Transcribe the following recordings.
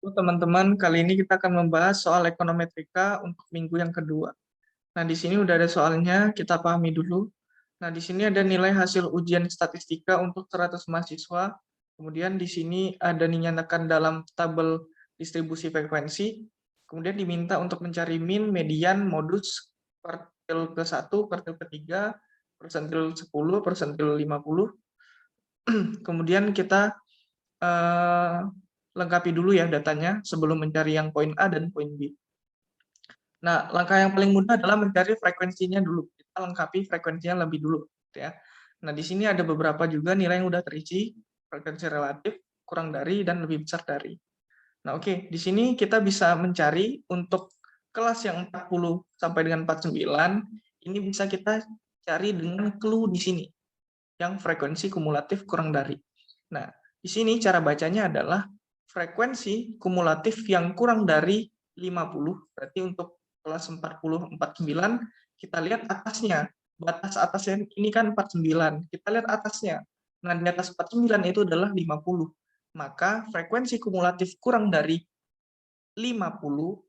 Teman-teman, kali ini kita akan membahas soal ekonometrika untuk minggu yang kedua. Nah, di sini udah ada soalnya, kita pahami dulu. Nah, di sini ada nilai hasil ujian statistika untuk 100 mahasiswa. Kemudian di sini ada dinyatakan dalam tabel distribusi frekuensi. Kemudian diminta untuk mencari min, median, modus, kuartil ke-1, kuartil ke-3, persentil 10, persentil 50. Kemudian kita eh, lengkapi dulu ya datanya sebelum mencari yang poin A dan poin B. Nah, langkah yang paling mudah adalah mencari frekuensinya dulu. Kita lengkapi frekuensinya lebih dulu, gitu ya. Nah, di sini ada beberapa juga nilai yang udah terisi, frekuensi relatif, kurang dari, dan lebih besar dari. Nah, oke, di sini kita bisa mencari untuk kelas yang 40 sampai dengan 49, ini bisa kita cari dengan clue di sini, yang frekuensi kumulatif kurang dari. Nah, di sini cara bacanya adalah frekuensi kumulatif yang kurang dari 50, berarti untuk kelas 40, 49, kita lihat atasnya. Batas atasnya ini kan 49, kita lihat atasnya. Nah, di atas 49 itu adalah 50. Maka frekuensi kumulatif kurang dari 50,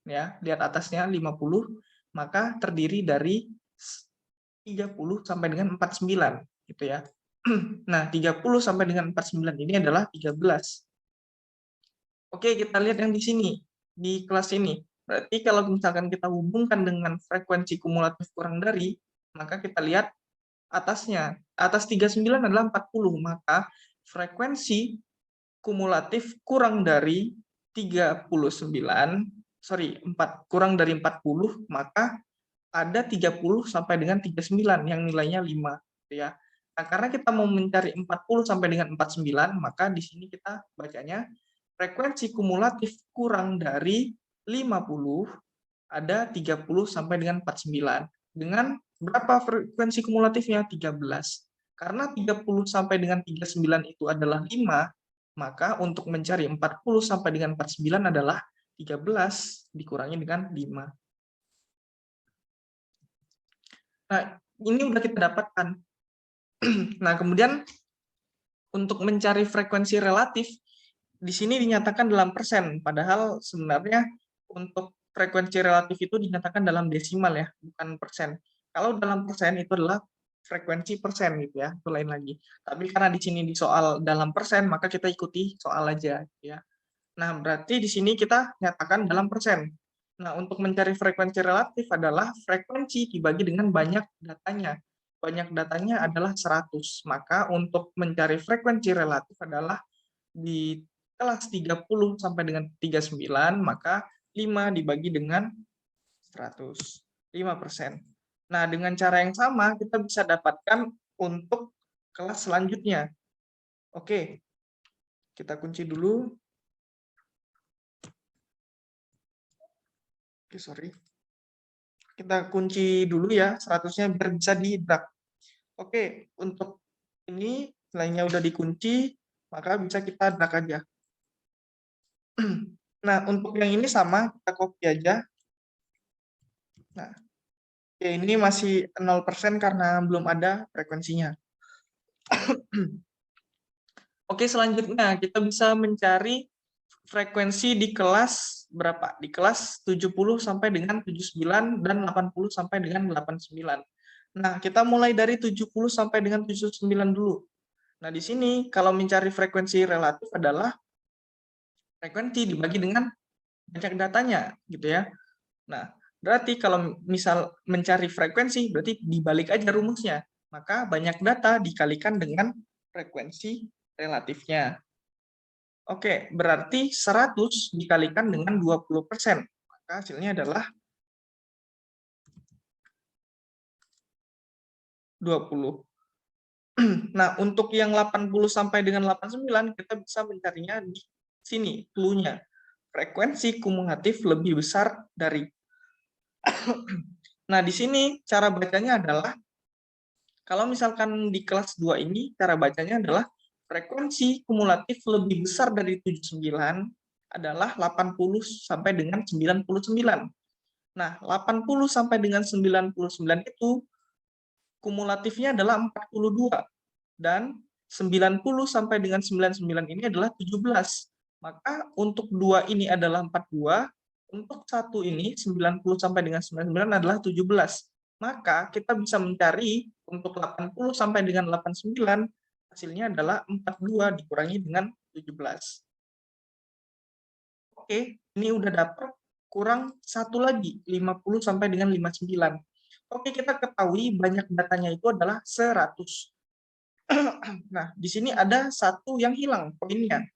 ya, lihat atasnya 50, maka terdiri dari 30 sampai dengan 49, gitu ya. Nah, 30 sampai dengan 49 ini adalah 13. Oke, kita lihat yang di sini, di kelas ini. Berarti kalau misalkan kita hubungkan dengan frekuensi kumulatif kurang dari, maka kita lihat atasnya. Atas 39 adalah 40, maka frekuensi kumulatif kurang dari 39, kurang dari 40, maka ada 30 sampai dengan 39 yang nilainya 5, gitu ya. Nah, karena kita mau mencari 40 sampai dengan 49, maka di sini kita bacanya frekuensi kumulatif kurang dari 50 ada 30 sampai dengan 49. Dengan berapa frekuensi kumulatifnya? 13. Karena 30 sampai dengan 39 itu adalah 5, maka untuk mencari 40 sampai dengan 49 adalah 13 dikurangi dengan 5. Nah, ini udah kita dapatkan. Nah, kemudian untuk mencari frekuensi relatif, di sini dinyatakan dalam persen, padahal sebenarnya untuk frekuensi relatif itu dinyatakan dalam desimal ya, bukan persen. Kalau dalam persen itu adalah frekuensi persen gitu ya, itu lain lagi. Tapi karena di sini di soal dalam persen, maka kita ikuti soal aja ya. Nah, berarti di sini kita nyatakan dalam persen. Nah, untuk mencari frekuensi relatif adalah frekuensi dibagi dengan banyak datanya. Banyak datanya adalah 100. Maka untuk mencari frekuensi relatif adalah di kelas 30 sampai dengan 39, maka 5 dibagi dengan 100. 5%. Nah, dengan cara yang sama kita bisa dapatkan untuk kelas selanjutnya. Oke, kita kunci dulu. Oke, sorry. Kita kunci dulu ya 100-nya biar bisa di-drag. Oke, untuk ini nilainya udah dikunci, maka bisa kita drag aja. Nah, untuk yang ini sama, kita copy aja. Nah, ya ini masih 0% karena belum ada frekuensinya. Oke, selanjutnya kita bisa mencari frekuensi di kelas berapa? Di kelas 70 sampai dengan 79 dan 80 sampai dengan 89. Nah, kita mulai dari 70 sampai dengan 79 dulu. Nah, di sini kalau mencari frekuensi relatif adalah frekuensi dibagi dengan banyak datanya, gitu ya. Nah, berarti kalau misal mencari frekuensi, berarti dibalik aja rumusnya. Maka banyak data dikalikan dengan frekuensi relatifnya. Oke, berarti 100 dikalikan dengan 20%. Maka hasilnya adalah 20. Nah, untuk yang 80 sampai dengan 89, kita bisa mencarinya di sini, clue-nya. Frekuensi kumulatif lebih besar dari. Nah, di sini cara bacanya adalah, kalau misalkan di kelas 2 ini, cara bacanya adalah frekuensi kumulatif lebih besar dari 79 adalah 80 sampai dengan 99. Nah, 80 sampai dengan 99 itu kumulatifnya adalah 42 dan 90 sampai dengan 99 ini adalah 17. Maka untuk 2 ini adalah 42, untuk 1 ini 90 sampai dengan 99 adalah 17. Maka kita bisa mencari untuk 80 sampai dengan 89, hasilnya adalah 42 dikurangi dengan 17. Oke, ini udah dapat, kurang satu lagi, 50 sampai dengan 59. Oke, kita ketahui banyak datanya itu adalah 100. Nah, di sini ada satu yang hilang poinnya.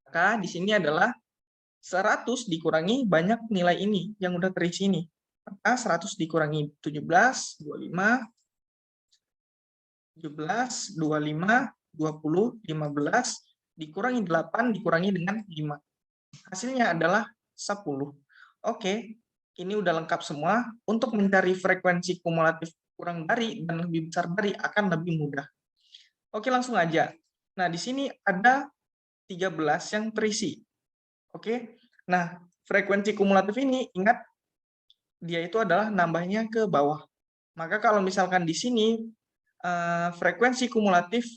Maka di sini adalah 100 dikurangi banyak nilai ini yang udah terisi ini. Maka 100 dikurangi 17, 25, 17, 25, 20, 15, dikurangi 8, dikurangi dengan 5. Hasilnya adalah 10. Oke, ini udah lengkap semua. Untuk mencari frekuensi kumulatif kurang dari dan lebih besar dari akan lebih mudah. Oke, langsung aja. Nah, di sini ada 13 yang terisi. Oke, nah frekuensi kumulatif ini, ingat, dia itu adalah nambahnya ke bawah. Maka kalau misalkan di sini frekuensi kumulatif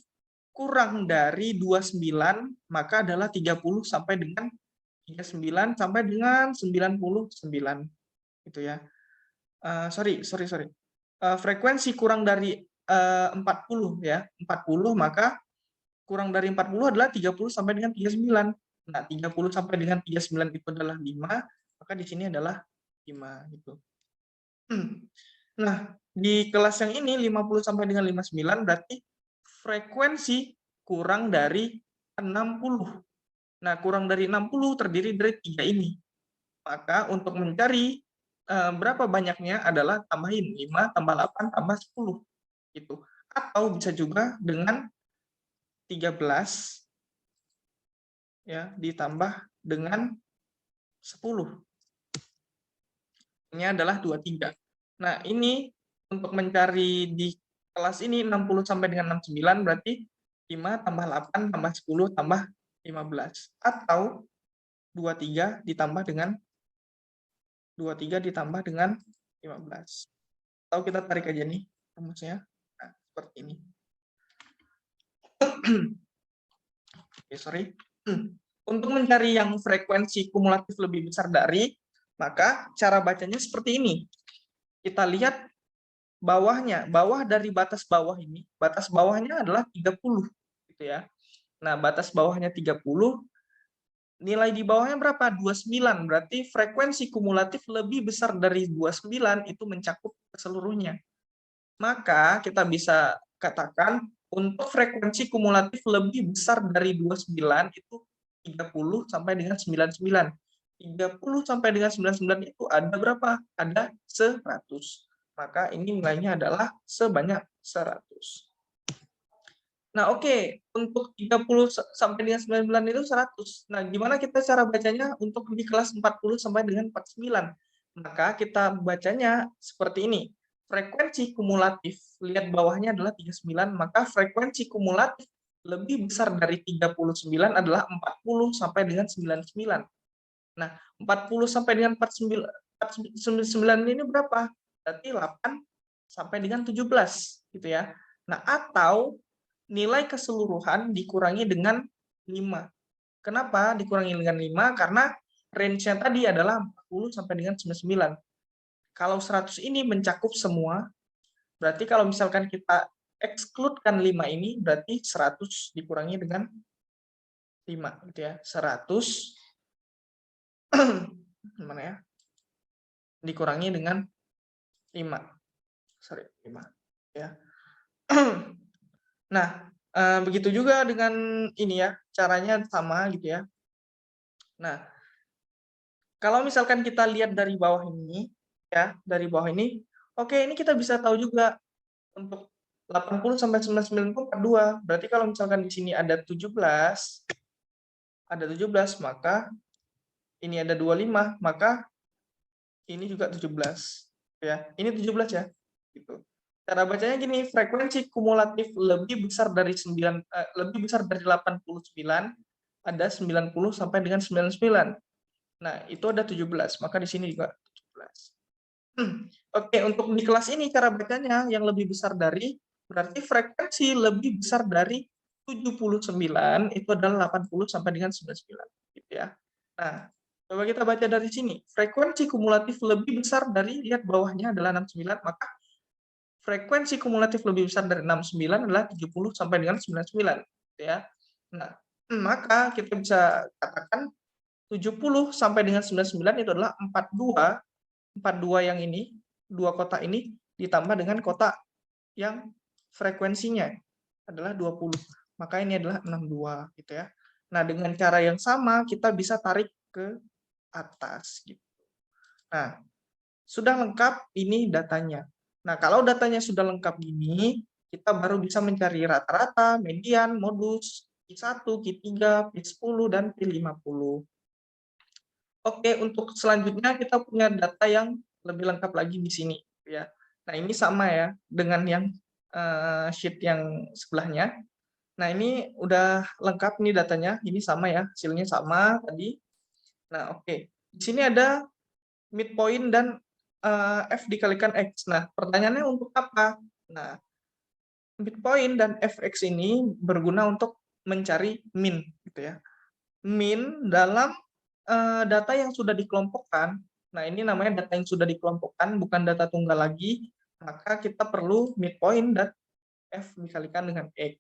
kurang dari 29, maka adalah 30 sampai dengan 39 sampai dengan 99. Gitu ya. Sorry. Frekuensi kurang dari 40 ya, 40, maka kurang dari 40 adalah 30 sampai dengan 39. Nah, 30 sampai dengan 39 itu adalah 5, maka di sini adalah 5 gitu. Nah, di kelas yang ini 50 sampai dengan 59 berarti frekuensi kurang dari 60. Nah, kurang dari 60 terdiri dari 3 ini. Maka untuk mencari berapa banyaknya adalah tambahin 5 tambah 8 tambah 10 gitu. Atau bisa juga dengan 13 ya ditambah dengan 10. Ini adalah 23. Nah, ini untuk mencari di kelas ini 60 sampai dengan 69 berarti 5 tambah 8 tambah 10 tambah 15. Atau 23 ditambah dengan 15. Atau kita tarik aja nih rumusnya. Nah, seperti ini. Oke, sorry. Untuk mencari yang frekuensi kumulatif lebih besar dari, maka cara bacanya seperti ini. Kita lihat bawahnya, bawah dari batas bawah ini, batas bawahnya adalah 30 gitu ya. Nah, batas bawahnya 30, nilai di bawahnya berapa? 29, berarti frekuensi kumulatif lebih besar dari 29 itu mencakup keseluruhnya. Maka kita bisa katakan untuk frekuensi kumulatif lebih besar dari 29 itu 30 sampai dengan 99. 30 sampai dengan 99 itu ada berapa? Ada 100. Maka ini nilainya adalah sebanyak 100. Nah, oke. Untuk 30 sampai dengan 99 itu 100. Nah, gimana kita cara bacanya untuk di kelas 40 sampai dengan 49? Maka kita bacanya seperti ini. Frekuensi kumulatif, lihat bawahnya adalah 39, maka frekuensi kumulatif lebih besar dari 39 adalah 40 sampai dengan 99. Nah, 40 sampai dengan 49 ini berapa? Berarti 8 sampai dengan 17 gitu ya. Nah, atau nilai keseluruhan dikurangi dengan 5. Kenapa dikurangi dengan 5? Karena range-nya tadi adalah 40 sampai dengan 99. Kalau 100 ini mencakup semua, berarti kalau misalkan kita exclude-kan 5 ini, berarti 100 dikurangi dengan 5 gitu ya. 100 mana ya? Dikurangi dengan 5. Sorry, 5 ya. Nah, begitu juga dengan ini ya, caranya sama gitu ya. Nah, kalau misalkan kita lihat dari bawah ini, ya, dari bawah ini, oke, ini kita bisa tahu juga untuk 80 sampai 99 itu 42. Berarti kalau misalkan di sini ada 17, maka ini ada 25, maka ini juga 17. Ya, ini 17 ya. Gitu. Cara bacanya gini, frekuensi kumulatif lebih besar dari 89 ada 90 sampai dengan 99. Nah, itu ada 17, maka di sini juga 17. Oke, untuk di kelas ini cara bacanya yang lebih besar dari berarti frekuensi lebih besar dari 79 itu adalah 80 sampai dengan 99 gitu ya. Nah, coba kita baca dari sini. Frekuensi kumulatif lebih besar dari, lihat bawahnya adalah 69, maka frekuensi kumulatif lebih besar dari 69 adalah 70 sampai dengan 99 gitu ya. Nah, maka kita bisa katakan 70 sampai dengan 99 itu adalah 42 yang ini, dua kotak ini ditambah dengan kotak yang frekuensinya adalah 20. Maka ini adalah 62 gitu ya. Nah, dengan cara yang sama kita bisa tarik ke atas gitu. Nah, sudah lengkap ini datanya. Nah, kalau datanya sudah lengkap gini, kita baru bisa mencari rata-rata, median, modus, Q1, Q3, P10, dan P50. Oke, untuk selanjutnya kita punya data yang lebih lengkap lagi di sini ya. Nah, ini sama ya dengan yang sheet yang sebelahnya. Nah, ini udah lengkap nih datanya, ini sama ya, hasilnya sama tadi. Nah, oke. Di sini ada midpoint dan F dikalikan X. Nah, pertanyaannya untuk apa? Nah, midpoint dan Fx ini berguna untuk mencari min gitu ya. Min dalam data yang sudah dikelompokkan. Nah, ini namanya data yang sudah dikelompokkan, bukan data tunggal lagi. Maka kita perlu midpoint dan F dikalikan dengan X.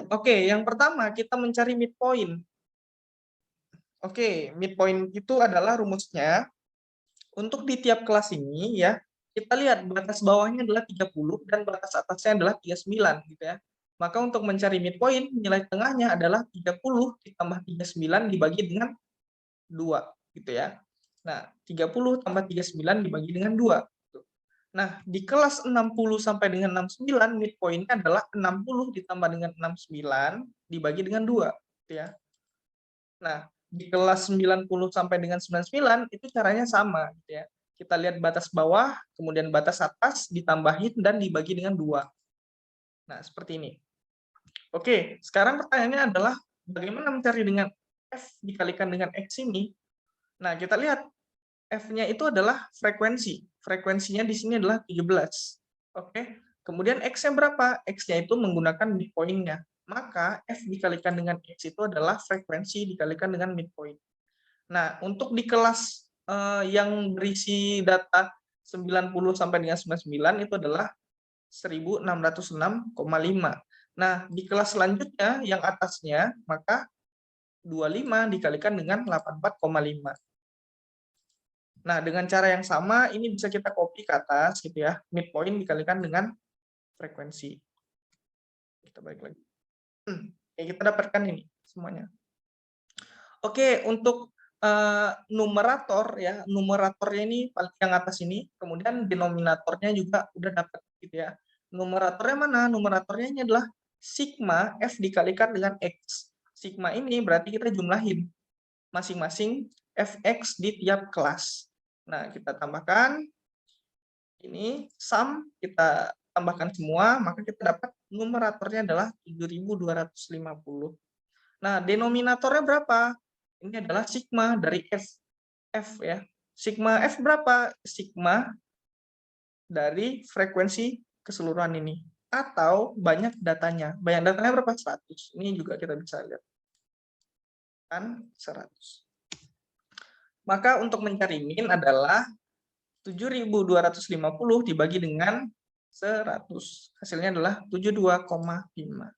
Oke, yang pertama kita mencari midpoint. Oke, midpoint itu adalah rumusnya. Untuk di tiap kelas ini ya, kita lihat batas bawahnya adalah 30 dan batas atasnya adalah 39 gitu ya. Maka untuk mencari midpoint, nilai tengahnya adalah 30 ditambah 39 dibagi dengan 2 gitu ya. Nah, 30 tambah 39 dibagi dengan 2. Nah, di kelas 60 sampai dengan 69 midpoint-nya adalah 60 ditambah dengan 69 dibagi dengan 2 gitu ya. Nah, di kelas 90 sampai dengan 99 itu caranya sama gitu ya. Kita lihat batas bawah, kemudian batas atas ditambahin dan dibagi dengan 2. Nah, seperti ini. Oke, sekarang pertanyaannya adalah bagaimana mencari dengan F dikalikan dengan X ini? Nah, kita lihat F-nya itu adalah frekuensi. Frekuensinya di sini adalah 17. Oke. Kemudian X-nya berapa? X-nya itu menggunakan midpoint-nya. Maka F dikalikan dengan X itu adalah frekuensi dikalikan dengan midpoint. Nah, untuk di kelas yang berisi data 90 sampai dengan 99 itu adalah 1606,5. Nah, di kelas selanjutnya yang atasnya maka 25 dikalikan dengan 84,5. Nah, dengan cara yang sama ini bisa kita copy ke atas gitu ya. Midpoint dikalikan dengan frekuensi. Kita balik lagi. Oke, kita dapatkan ini semuanya. Oke, untuk numerator ya, numeratornya ini yang atas ini, kemudian denominatornya juga udah dapat gitu ya. Numeratornya mana? Numeratornya ini adalah sigma F dikalikan dengan X. Sigma ini berarti kita jumlahin masing-masing Fx di tiap kelas. Nah, kita tambahkan ini sum, kita tambahkan semua, maka kita dapat numeratornya adalah 7250. Nah, denominatornya berapa? Ini adalah sigma dari F ya. Sigma F berapa? Sigma dari frekuensi keseluruhan ini. Atau banyak datanya. Banyak datanya berapa? 100. Ini juga kita bisa lihat. Kan 100. Maka untuk mencari min adalah 7.250 dibagi dengan 100. Hasilnya adalah 72,5.